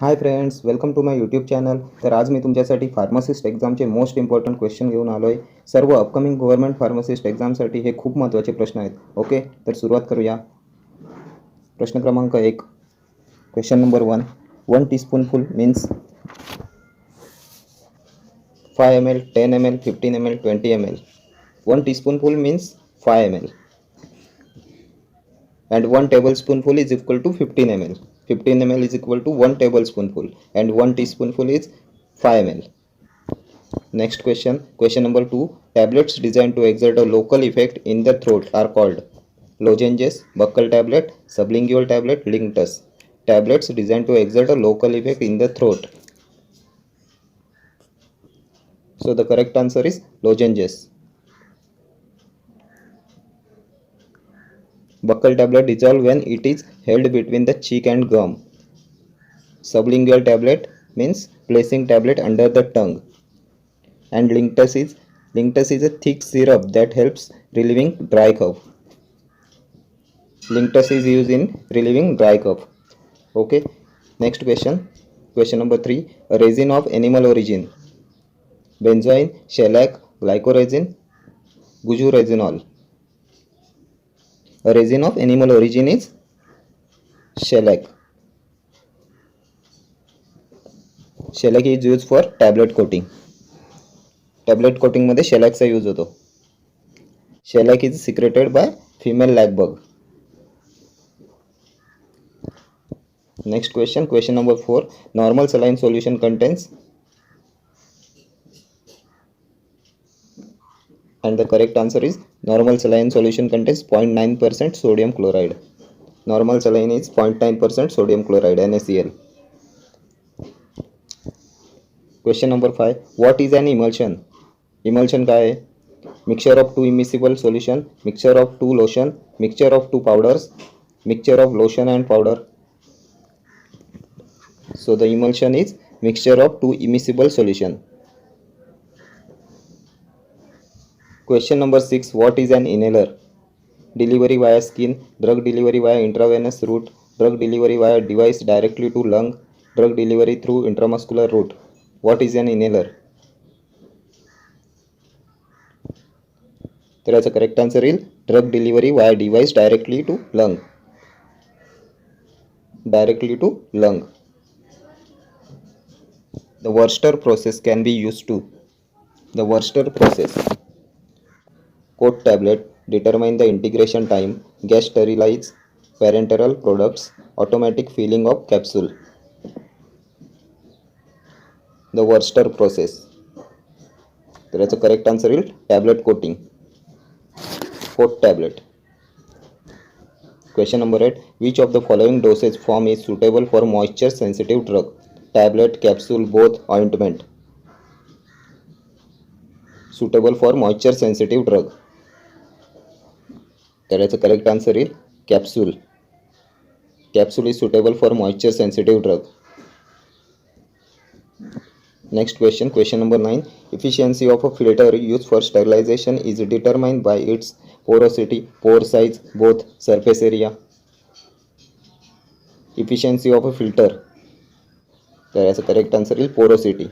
Hi friends, welcome to my YouTube channel. तर आज मी तुमच्यासाठी फार्मासिस्ट एक्झामचे मोस्ट इम्पॉर्टंट क्वेश्चन घेऊन आलो आहे. सर्व अपकमिंग गव्हर्नमेंट फार्मासिस्ट एक्झामसाठी हे खूप महत्त्वाचे प्रश्न आहेत. ओके, तर सुरुवात करूया. प्रश्न क्रमांक 1. Question number 1. 1 teaspoonful means 5 ml, 10 ml, 15 ml, 20 ml. 1 teaspoonful means 5 ml. And 1 tablespoonful is equal to 15 ml. 15 ml is equal to 1 tablespoonful and 1 teaspoonful is 5 ml. Next question number 2. Tablets designed to exert a local effect in the throat are called lozenges, buccal tablet, sublingual tablet, linctus. Tablets designed to exert a local effect in the throat. So the correct answer is lozenges. Buccal tablet dissolve when it is held between the cheek and gum. Sublingual tablet means placing tablet under the tongue. And linctus is a thick syrup that helps relieving dry cough. Linctus is used in relieving dry cough. Okay. Next question. Question number 3. A resin of animal origin. Benzoin, shellac, glycoresin, gujuresinol. A resin of animal origin is shellac. Shellac is used for tablet coating. Tablet coating मध्ये shellac चा use होतो. Shellac is secreted by female lagbug. Next question number 4. Normal saline solution contains, and the correct answer is normal saline solution contains 0.9% sodium chloride. Normal saline is 0.9% sodium chloride, NaCl. Question number 5. What is an emulsion? Emulsion काय आहे? Mixture of two immiscible solution, mixture of two lotion, mixture of two powders, mixture of lotion and powder. So the emulsion is mixture of two immiscible solution. Question number 6. What is an inhaler? Delivery via skin, drug delivery via intravenous route, drug delivery via device directly to lung, drug delivery through intramuscular route. What is an inhaler? तर याचा correct answer येईल drug delivery via device directly to lung. Directly to lung. The Wurster process can be used to. The Wurster process. Coat tablet, determine the integration time, gas sterilize, parenteral products, automatic filling of capsule. The Wurster process. तर याचं correct answer येईल tablet coating. Coat tablet. Question number 8. Which of the following dosage form is suitable for moisture sensitive drug? Tablet, capsule, both, ointment. Suitable for moisture sensitive drug. तर याचं correct answer येईल capsule. Capsule is suitable for moisture sensitive drug. Next question number 9. Efficiency of a filter used for sterilization is determined by its porosity, pore size, both, surface area. Efficiency of a filter. तर याचा correct answer येईल porosity.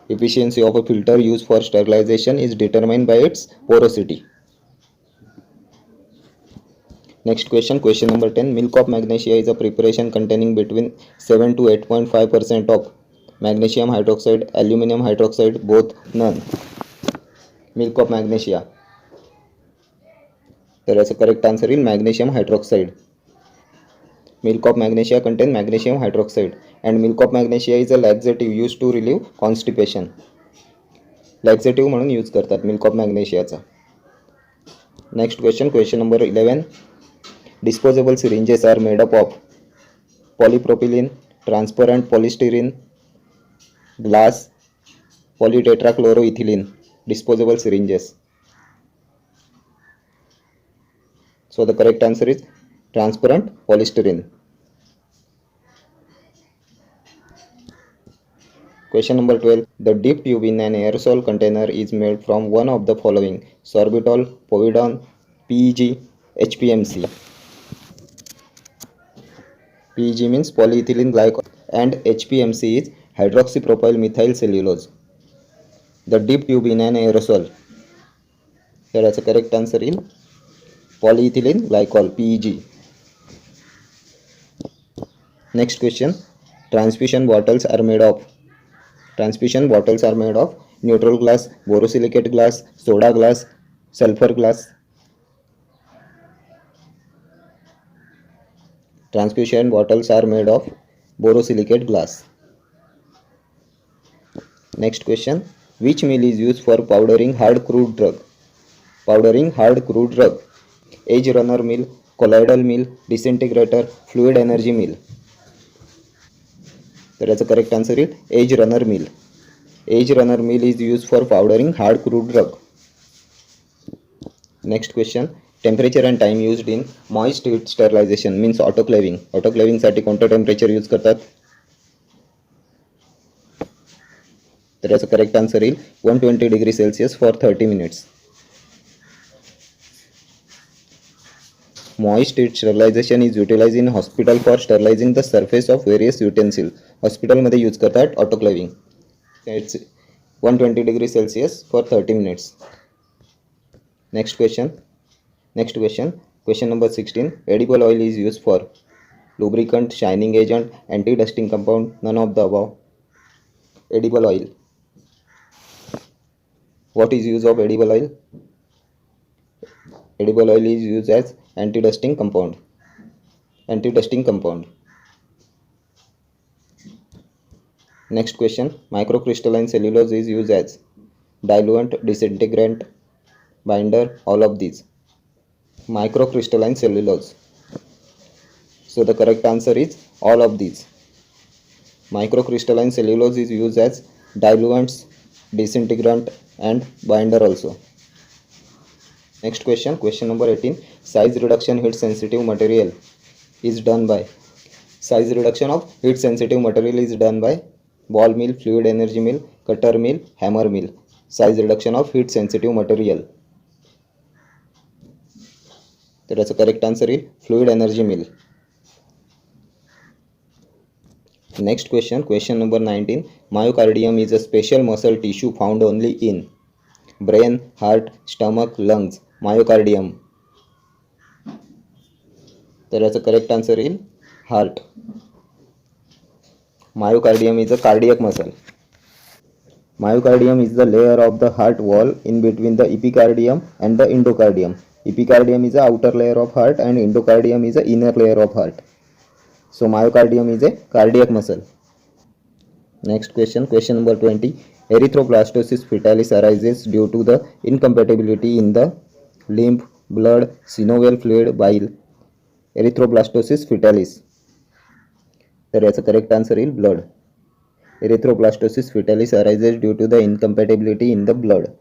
Efficiency of a filter used for sterilization is determined by its porosity. Next question number 10. Milk of magnesia is a preparation containing between 7 to 8.5% of magnesium hydroxide, aluminum hydroxide, both, none. Milk of magnesia. तर याचा correct answer येईल magnesium hydroxide. Milk of magnesia contain magnesium hydroxide and milk of magnesia is a laxative used to relieve constipation. Laxative म्हणून use करतात milk of magnesiaचा. Next question number 11. Disposable syringes are made up of polypropylene, transparent polystyrene, glass, polytetrachloroethylene. Disposable syringes. So the correct answer is transparent polystyrene. Question number 12. The dip tube in an aerosol container is made from one of the following: sorbitol, povidone, PEG, HPMC. PEG means polyethylene glycol, and HPMC is hydroxypropyl methyl cellulose. The dip tube in an aerosol. Here as a correct answer is polyethylene glycol, PEG. Next question. Transfusion bottles are made of. Transfusion bottles are made of neutral glass, borosilicate glass, soda glass, sulfur glass. Transfusion bottles are made of borosilicate glass. Next question. Which mill is used for powdering hard crude drug? Powdering hard crude drug. Edge runner mill, colloidal mill, disintegrator, fluid energy mill. There is a correct answer is edge runner mill. Edge runner mill is used for powdering hard crude drug. Next question. Temperature and time used in moist heat sterilization means autoclaving. Autoclaving साठी कोणतं temperature use करतात? There is a correct answer is 120 degrees Celsius for 30 minutes. Moist heat sterilization is utilized in hospital for sterilizing the surface of various utensils. Hospital मध्ये use करतात autoclaving. It's 120 degrees Celsius for 30 minutes. Next question. Question number 16. Edible oil is used for lubricant, shining agent, anti-dusting compound, none of the above. Edible oil. What is use of edible oil? Edible oil is used as anti-dusting compound. Next question. Microcrystalline cellulose is used as diluent, disintegrant, binder, all of these. Microcrystalline cellulose. So the correct answer is all of these. Microcrystalline cellulose is used as diluents, disintegrant and binder also. Next question number 18. Size reduction heat sensitive material is done by. Size reduction of heat sensitive material is done by ball mill, fluid energy mill, cutter mill, hammer mill. Size reduction of heat sensitive material. There is a correct answer is fluid energy mill. Next question number 19. Myocardium is a special muscle tissue found only in brain, heart, stomach, lungs. Myocardium. There is a correct answer in heart. Myocardium is a cardiac muscle. Myocardium is the layer of the heart wall in between the epicardium and the endocardium. Epicardium is the outer layer of heart and endocardium is the inner layer of heart. So myocardium is a cardiac muscle. Next question number 20. Erythroblastosis fetalis arises due to the incompatibility in the lymph, blood, synovial fluid, bile. Erythroblastosis fetalis. There is a correct answer is blood. Erythroblastosis fetalis arises due to the incompatibility in the blood.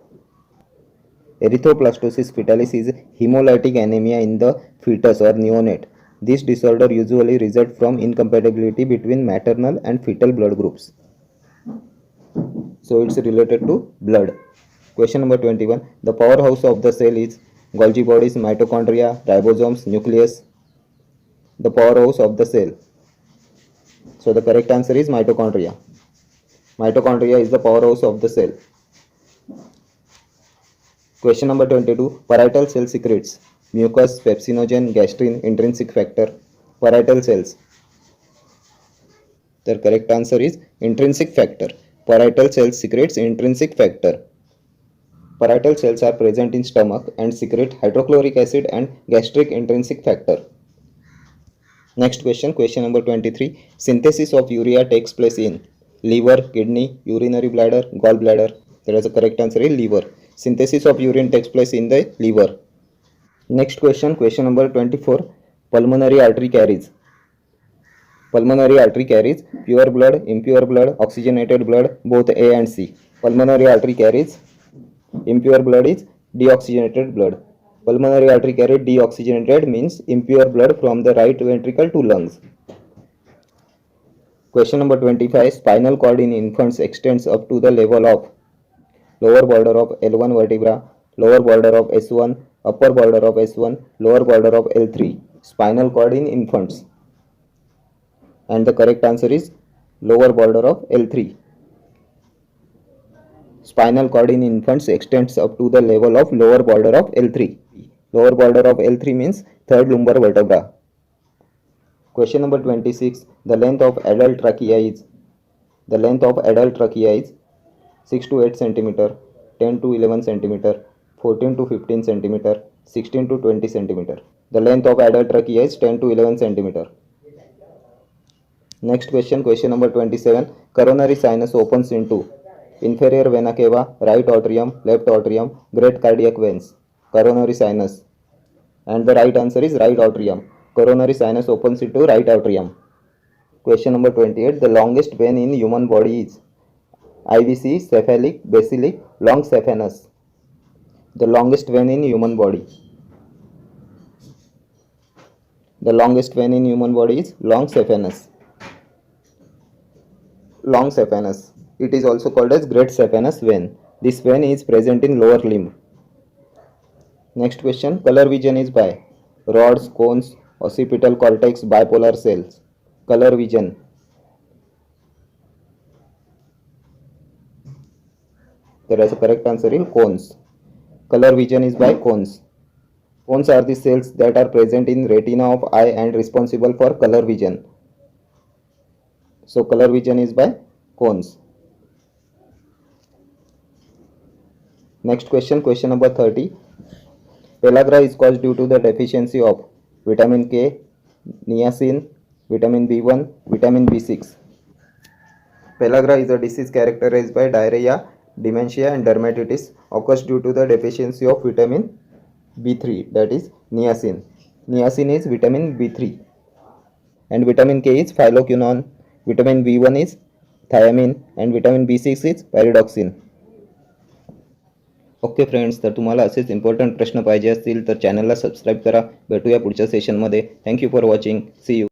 Erythroblastosis fetalis is hemolytic anemia in the fetus or neonate. This disorder usually results from incompatibility between maternal and fetal blood groups. So it's related to blood. Question number 21. The powerhouse of the cell is Golgi bodies, mitochondria, ribosomes, nucleus. The powerhouse of the cell. So the correct answer is mitochondria. Mitochondria is the powerhouse of the cell. Question number 22. Parietal cell secretes mucus, pepsinogen, gastrin, intrinsic factor. Parietal cells. The correct answer is intrinsic factor. Parietal cells secretes intrinsic factor. Parietal cells are present in stomach and secrete hydrochloric acid and gastric intrinsic factor. Next question number 23. Synthesis of urea takes place in liver, kidney, urinary bladder, gallbladder. There is a correct answer is liver. Synthesis of urine takes place in the liver. Next question number 24. Pulmonary artery carries pure blood, impure blood, oxygenated blood, both A and C. Pulmonary artery carries impure blood is deoxygenated blood. Pulmonary artery carried deoxygenated means impure blood from the right ventricle to lungs. Question number 25. Spinal cord in infants extends up to the level of lower border of L1 vertebra, lower border of S1, upper border of S1, lower border of L3. Spinal cord in infants. and the correct answer is lower border of L3. Spinal cord in infants extends up to the level of lower border of L3. Lower border of L3 means third lumbar vertebra. Question number 26. The length of adult trachea is 6 to 8 centimeter, 10 to 11 centimeter, 14 to 15 centimeter, 16 to 20 centimeter. The length of adult trachea is 10 to 11 centimeter. Next question, question number 27. Coronary sinus opens into inferior vena cava, right atrium, left atrium, great cardiac veins. Coronary sinus. And the right answer is right atrium. Coronary sinus opens into right atrium. Question number 28. The longest vein in human body is IVC, cephalic, basilic, long saphenous. The longest vein in human body. The longest vein in human body is long saphenous. Long saphenous. It is also called as great saphenous vein. This vein is present in lower limb. Next question. Color vision is by rods, cones, occipital cortex, bipolar cells. Color vision. There is a correct answer in cones. Color vision is by cones. Cones are the cells that are present in retina of eye and responsible for color vision. So color vision is by cones. Next question, question number 30. Pellagra is caused due to the deficiency of vitamin K, niacin, vitamin B1, vitamin B6. Pellagra is a disease characterized by diarrhea, dementia and dermatitis, occurs due to the deficiency of vitamin B3, that is niacin. Niacin is vitamin B3 and vitamin K is phyloquinone, vitamin B1 is thiamine and vitamin B6 is pyridoxine. Okay friends, तर तुम्हाला असेच important प्रश्न पाहिजे असतील तर चॅनलला subscribe करा. भेटूया पुढच्या सेशनमध्ये. Thank you for watching. See you.